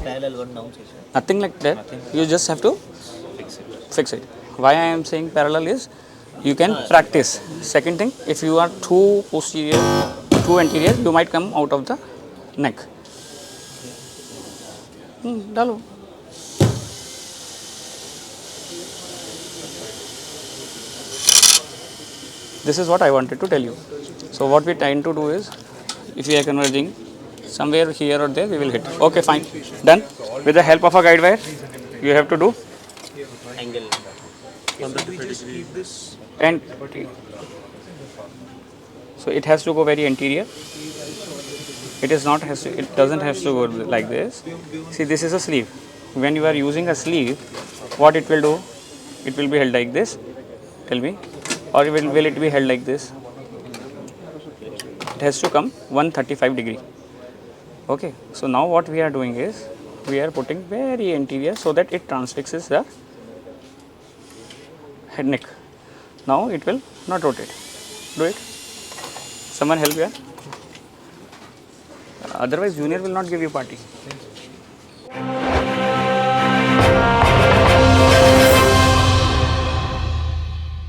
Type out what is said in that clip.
parallel one down session. Nothing like that. You just have to fix it. Why I am saying parallel is you can practice. Second thing, if you are too posterior, too anterior, you might come out of the neck. Dalo. This is what I wanted to tell you. So what we tend to do is, if we are converging somewhere here or there, we will hit. Okay, fine, done. With the help of a guide wire, you have to do Angle. and so it has to go very anterior. It is not has to, it doesn't have to go like this. See, this is a sleeve. When you are using a sleeve, what it will do? It will be held like this. Tell me, or will it be held like this? It has to come 135 degree. Okay, so now what we are doing is we are putting very anterior so that it transfixes the head neck. Now it will not rotate. Do it. Someone help here. Otherwise junior will not give you party.